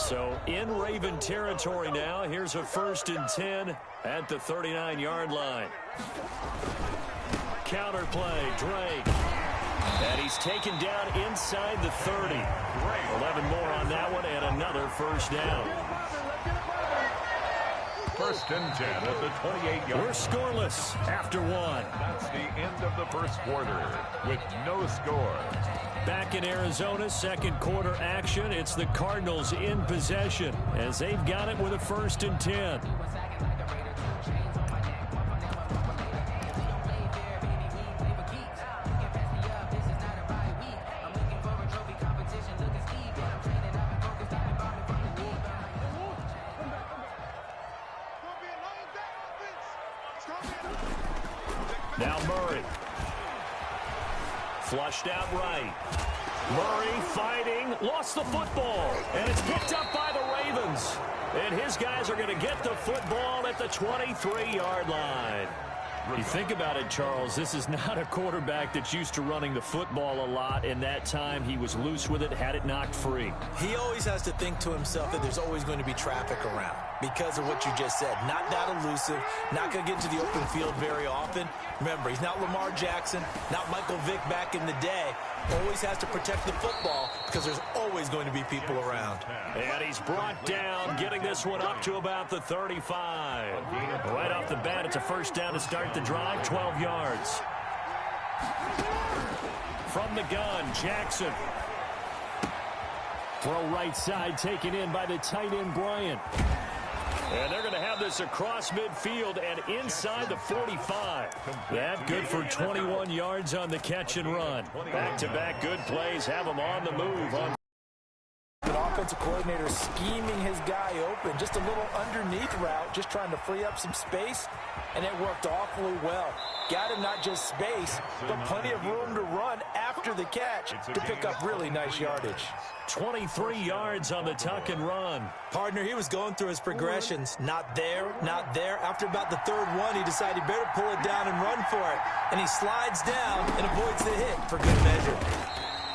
So in Raven territory now. Here's a 1st and 10 at the 39-yard line. Counter play, Drake. And he's taken down inside the 30. 11 more on that one and another first down. 1st and 10 at the 28-yard. We're scoreless after one. That's the end of the first quarter with no score. Back in Arizona, second quarter action. It's the Cardinals in possession as they've got it with a 1st and 10. Now Murray. Flushed out right. Murray fighting. Lost the football. And it's picked up by the Ravens. And his guys are going to get the football at the 23-yard line. You think about it, Charles, this is not a quarterback that's used to running the football a lot. In that time, he was loose with it, had it knocked free. He always has to think to himself that there's always going to be traffic around because of what you just said. Not that elusive, not going to get into the open field very often. Remember, he's not Lamar Jackson, not Michael Vick back in the day. Always has to protect the football because there's always going to be people around. And he's brought down, getting this one up to about the 35. Right off the bat, it's a first down to start the drive, 12 yards. From the gun, Jackson. Throw right side, taken in by the tight end, Bryant. And they're going to have this across midfield and inside the 45. That good for 21 yards on the catch and run. Back-to-back good plays have them on the move. The offensive coordinator scheming his guy open. Just a little underneath route, just trying to free up some space. And it worked awfully well. Got him not just space, but plenty of room to run after the catch to pick up really nice yardage. 23 yards on the tuck and run. Partner, he was going through his progressions. Not there, not there. After about the third one, he decided he better pull it down and run for it. And he slides down and avoids the hit for good measure.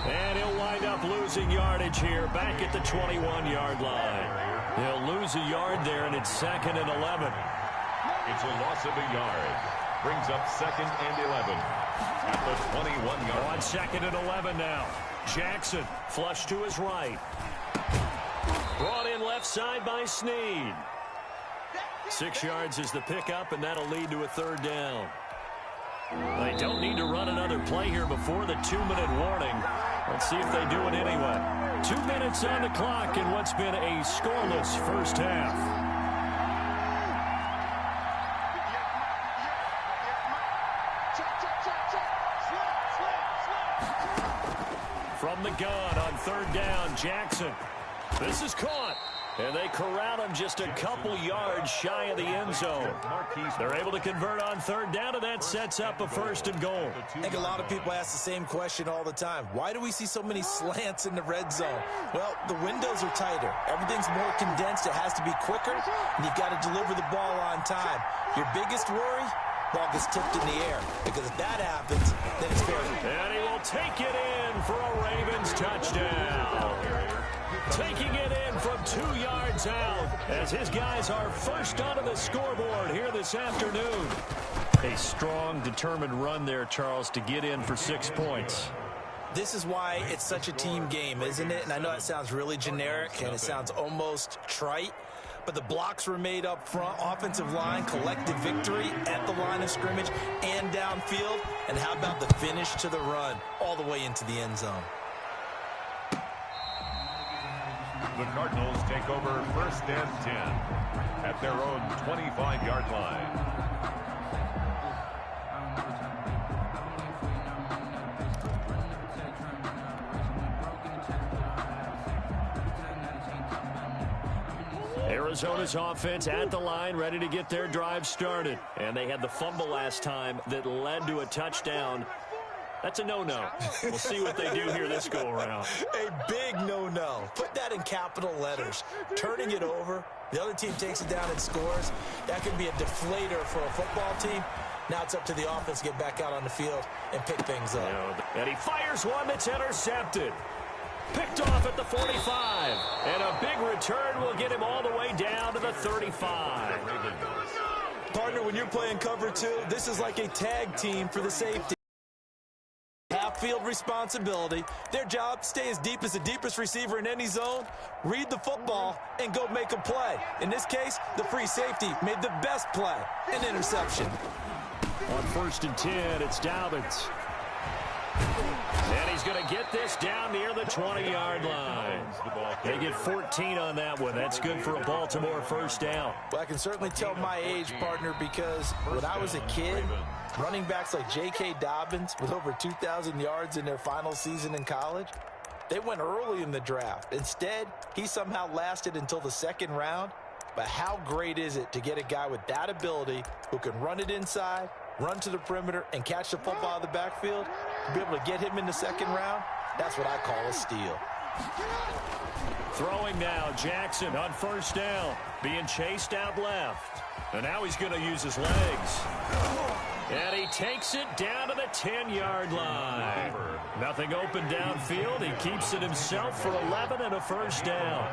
And he'll wind up losing yardage here back at the 21-yard line. He'll lose a yard there, and it's 2nd and 11. It's a loss of a yard. Brings up 2nd and 11 at the 21-yard line. On 2nd and 11 now. Jackson flush to his right. Brought in left side by Snead. 6 yards is the pickup, and that'll lead to a 3rd down. They don't need to run another play here before the 2-minute warning. Let's see if they do it anyway. 2 minutes on the clock in what's been a scoreless first half. From the gun on 3rd down, Jackson. This is caught. And they corral him just a couple yards shy of the end zone. They're able to convert on 3rd down, and that sets up a 1st and goal. I think a lot of people ask the same question all the time. Why do we see so many slants in the red zone? Well, the windows are tighter. Everything's more condensed. It has to be quicker, and you've got to deliver the ball on time. Your biggest worry? Ball gets tipped in the air, because if that happens, then it's fair. And he will take it in for a Ravens touchdown. Taking it in from 2 yards out as his guys are first onto the scoreboard here this afternoon. A strong, determined run there, Charles, to get in for 6 points. This is why it's such a team game, isn't it? And I know it sounds really generic and it sounds almost trite, but the blocks were made up front, offensive line, collective victory at the line of scrimmage and downfield. And how about the finish to the run all the way into the end zone? The Cardinals take over 1st and 10 at their own 25-yard line. Arizona's offense at the line, ready to get their drive started. And they had the fumble last time that led to a touchdown. That's a no-no. We'll see what they do here this go-around. A big no-no. Put that in capital letters. Turning it over, the other team takes it down and scores. That could be a deflator for a football team. Now it's up to the offense to get back out on the field and pick things up. And he fires one that's intercepted. Picked off at the 45. And a big return will get him all the way down to the 35. Partner, when you're playing cover two, this is like a tag team for the safety. Half-field responsibility. Their job, stay as deep as the deepest receiver in any zone, read the football, and go make a play. In this case, the free safety made the best play, an interception. On 1st and 10, it's Dobbins. And he's going to get this down near the 20-yard line. They get 14 on that one. That's good for a Baltimore first down. Well, I can certainly tell my age, partner, because when I was a kid, running backs like J.K. Dobbins with over 2,000 yards in their final season in college, they went early in the draft. Instead, he somehow lasted until the 2nd round. But how great is it to get a guy with that ability who can run it inside, run to the perimeter, and catch the football out of the backfield? To be able to get him in the 2nd round, that's what I call a steal. Throwing now, Jackson on 1st down, being chased out left. And now he's going to use his legs. And he takes it down to the 10-yard line. Nothing open downfield. He keeps it himself for 11 and a first down.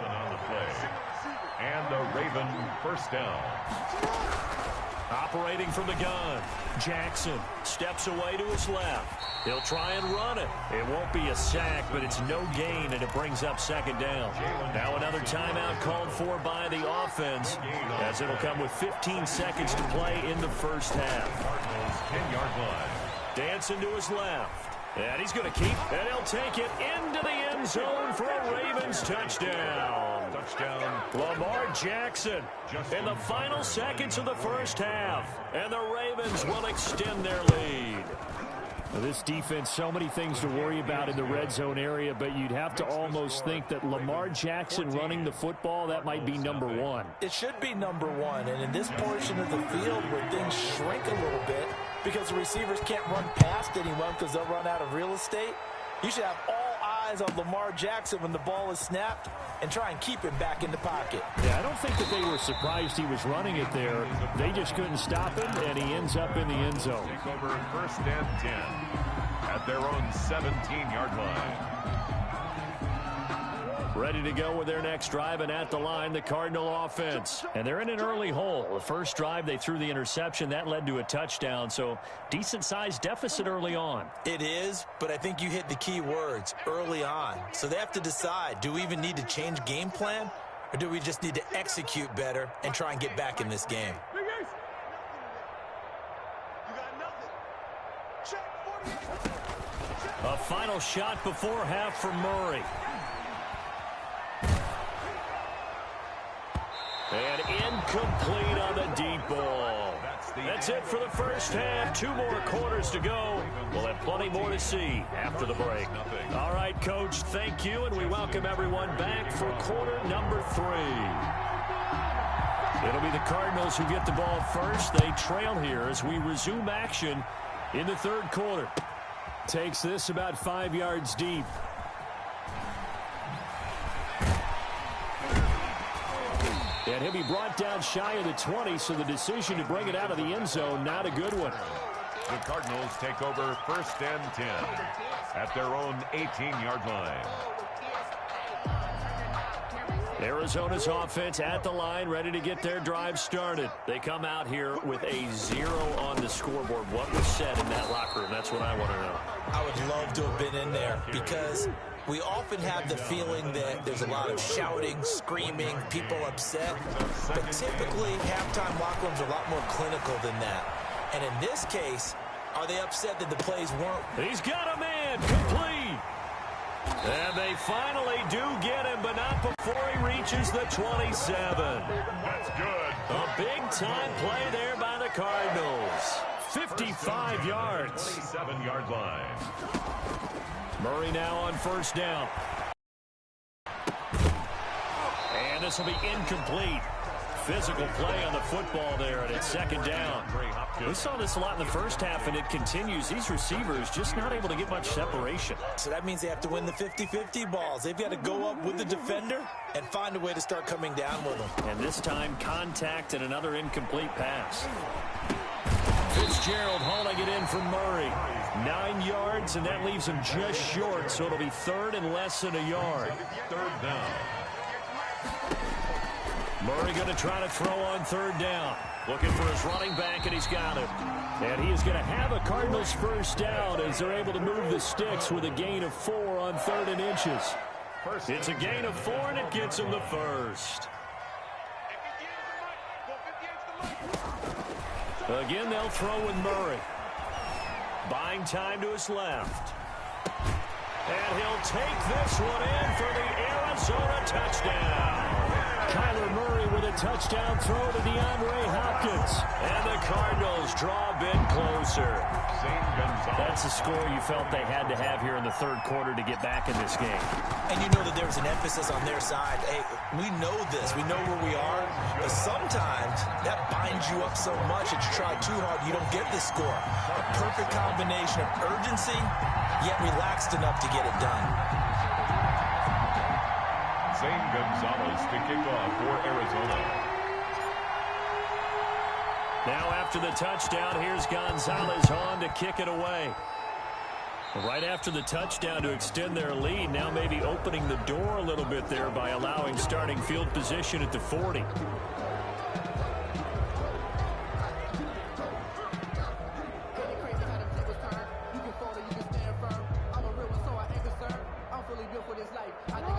And a Raven first down. Operating from the gun, Jackson steps away to his left. He'll try and run it. It won't be a sack, but it's no gain, and it brings up 2nd down. Now another timeout called for by the offense, as it'll come with 15 seconds to play in the first half. 10-yard line. Dancing to his left. And he's going to keep, and he'll take it into the end zone for a Ravens touchdown. Touchdown. Lamar Jackson in the final seconds of the first half. And the Ravens will extend their lead. This defense, so many things to worry about in the red zone area, but you'd have to almost think that Lamar Jackson running the football, that might be number one. It should be number one, and in this portion of the field where things shrink a little bit because the receivers can't run past anyone because they'll run out of real estate, you should have all eyes on Lamar Jackson when the ball is snapped and try and keep him back in the pocket. Yeah, I don't think that they were surprised he was running it there. They just couldn't stop him, and he ends up in the end zone. Take over 1st and 10 at their own 17-yard line. Ready to go with their next drive, and at the line, the Cardinal offense. And they're in an early hole. The first drive, they threw the interception. That led to a touchdown, so decent-sized deficit early on. It is, but I think you hit the key words, early on. So they have to decide, do we even need to change game plan, or do we just need to execute better and try and get back in this game? A final shot before half for Murray. And incomplete on the deep ball. That's it for the first half. 2 more quarters to go. We'll have plenty more to see after the break. All right, Coach, thank you, and we welcome everyone back for quarter number 3. It'll be the Cardinals who get the ball first. They trail here as we resume action in the 3rd quarter. Takes this about 5 yards deep. And he'll be brought down shy of the 20, so the decision to bring it out of the end zone, not a good one. The Cardinals take over 1st and 10 at their own 18-yard line. Arizona's offense at the line, ready to get their drive started. They come out here with a 0 on the scoreboard. What was said in that locker room? That's what I want to know. I would love to have been in there because we often have the feeling that there's a lot of shouting, screaming, people upset. But typically, halftime locker rooms are a lot more clinical than that. And in this case, are they upset that the plays weren't? He's got a man, complete. And they finally do get him, but not before he reaches the 27. That's good. A big-time play there by the Cardinals. 55 yards. 27-yard line. Murray now on 1st down. And this will be incomplete. Physical play on the football there, and it's 2nd down. We saw this a lot in the first half, and it continues. These receivers just not able to get much separation. So that means they have to win the 50-50 balls. They've got to go up with the defender and find a way to start coming down with them. And this time, contact and another incomplete pass. Fitzgerald hauling it in from Murray. 9 yards, and that leaves him just short, so it'll be third and less than a yard. Third down. Murray going to try to throw on third down. Looking for his running back, and he's got it. And he is going to have a Cardinals first down as they're able to move the sticks with a gain of 4 on 3rd and inches. It's a gain of 4, and it gets him the first. Again, they'll throw with Murray. Buying time to his left. And he'll take this one in for the Arizona touchdown. Kyler Murray with a touchdown throw to DeAndre Hopkins. And the Cardinals draw a bit closer. That's a score you felt they had to have here in the third quarter to get back in this game. And you know that there was an emphasis on their side. Hey, we know this. We know where we are. But sometimes that binds you up so much that you try too hard, you don't get the score. A perfect combination of urgency, yet relaxed enough to get it done. Zane Gonzalez to kick off for Arizona. Now after the touchdown, here's Gonzalez on to kick it away. Right after the touchdown to extend their lead, now maybe opening the door a little bit there by allowing starting field position at the 40.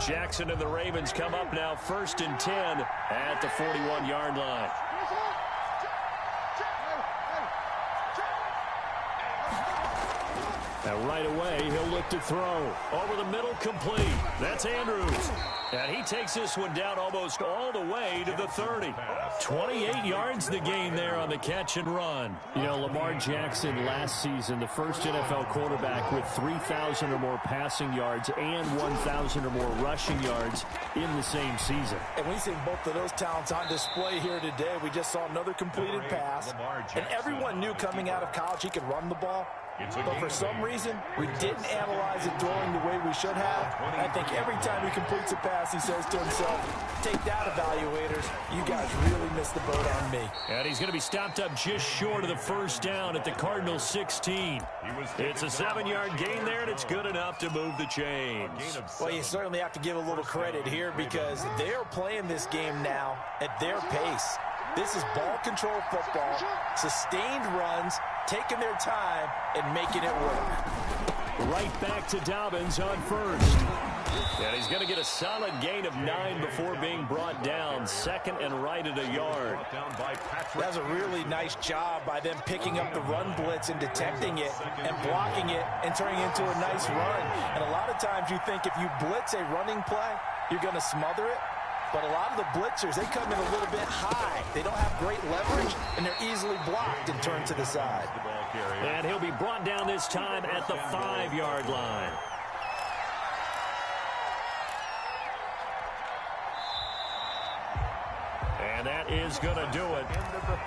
Jackson and the Ravens come up now 1st and 10 at the 41-yard line. Now right away, he'll look to throw. Over the middle, complete. That's Andrews. And he takes this one down almost all the way to the 30. 28 yards the gain there on the catch and run. You know, Lamar Jackson last season, the first NFL quarterback with 3,000 or more passing yards and 1,000 or more rushing yards in the same season. And we see both of those talents on display here today. We just saw another completed pass. And everyone knew coming out of college he could run the ball. But for some reason, we didn't analyze it throwing the way we should have. I think every time he completes a pass, he says to himself, take that, evaluators. You guys really missed the boat on me. And he's going to be stopped up just short of the first down at the Cardinals 16. It's a 7-yard gain there, and it's good enough to move the chains. Well, you certainly have to give a little credit here because they're playing this game now at their pace. This is ball control football, sustained runs, taking their time and making it work. Right back to Dobbins on first. And he's going to get a solid gain of 9 before being brought down. 2nd and right at a yard. That's a really nice job by them picking up the run blitz and detecting it and blocking it and turning it into a nice run. And a lot of times you think if you blitz a running play, you're going to smother it. But a lot of the blitzers, they come in a little bit high. They don't have great leverage, and they're easily blocked and turned to the side. And he'll be brought down this time at the 5-yard line. And that is going to do it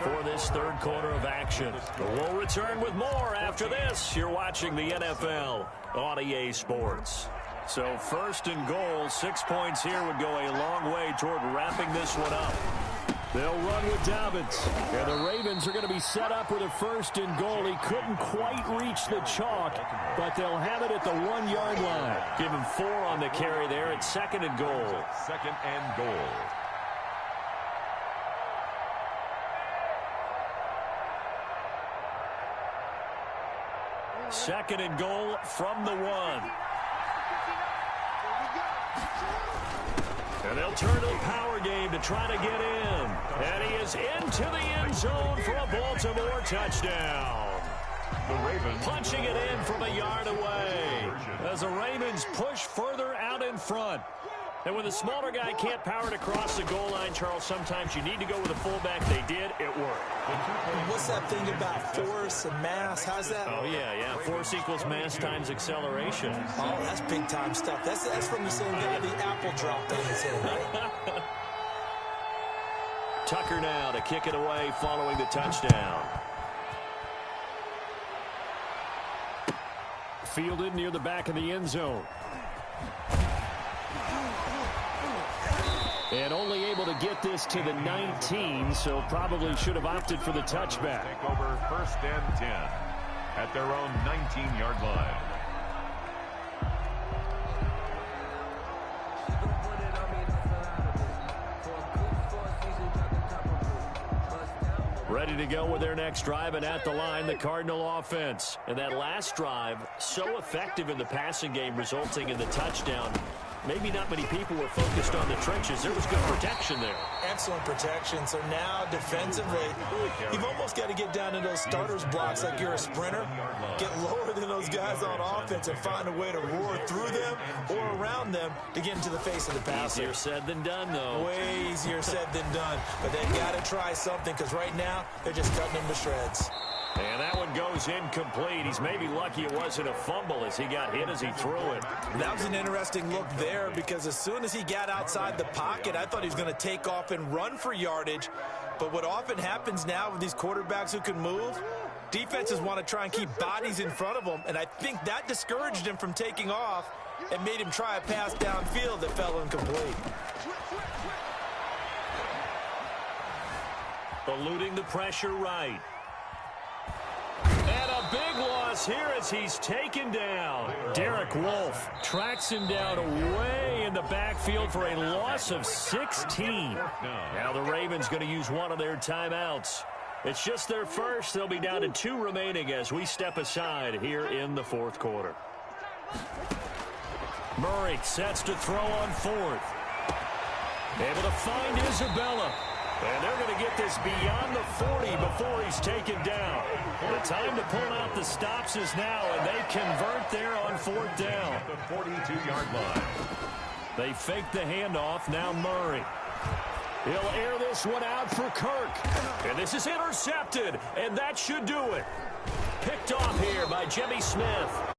for this third quarter of action. We'll return with more after this. You're watching the NFL on EA Sports. So 1st and goal, 6 points here would go a long way toward wrapping this one up. They'll run with Dobbins. And the Ravens are going to be set up with a 1st and goal. He couldn't quite reach the chalk, but they'll have it at the 1-yard line. Give him 4 on the carry there at 2nd and goal. 2nd and goal. Second and goal from the 1. And they'll turn to the power game to try to get in. And he is into the end zone for a Baltimore touchdown. The Ravens punching it in from a yard away as the Ravens push further out in front. And when the smaller guy can't power it across the goal line, Charles, sometimes you need to go with a fullback. They did. It worked. What's that thing about force and mass? How's that? Oh, yeah. Force equals mass times acceleration. Oh, that's big-time stuff. That's from the same guy, the apple drop in his head, right? Tucker now to kick it away following the touchdown. Fielded near the back of the end zone. And only able to get this to the 19, so probably should have opted for the touchback. Take over first and 10 at their own 19-yard line. Ready to go with their next drive, and at the line, the Cardinal offense. And that last drive, so effective in the passing game, resulting in the touchdown. Maybe not many people were focused on the trenches. There was good protection there. Excellent protection. So now defensively, you've almost got to get down to those starters blocks like you're a sprinter. Get lower than those guys on offense and find a way to roar through them or around them to get into the face of the passer. Easier said than done, though. Way easier said than done. But they've got to try something because right now they're just cutting them to shreds. And that one goes incomplete. He's maybe lucky it wasn't a fumble as he got hit as he threw it. That was an interesting look there because as soon as he got outside the pocket, I thought he was going to take off and run for yardage. But what often happens now with these quarterbacks who can move, defenses want to try and keep bodies in front of them, and I think that discouraged him from taking off and made him try a pass downfield that fell incomplete. Eluding the pressure right. And a big loss here as he's taken down. Derek Wolfe tracks him down away in the backfield for a loss of 16. Now the Ravens going to use one of their timeouts. It's just their first. They'll be down to 2 remaining as we step aside here in the fourth quarter. Murray sets to throw on 4th. Able to find Isabella. And they're going to get this beyond the 40 before he's taken down. The time to pull out the stops is now, and they convert there on 4th down. The 42-yard line. They fake the handoff. Now Murray. He'll air this one out for Kirk. And this is intercepted, and that should do it. Picked off here by Jimmy Smith.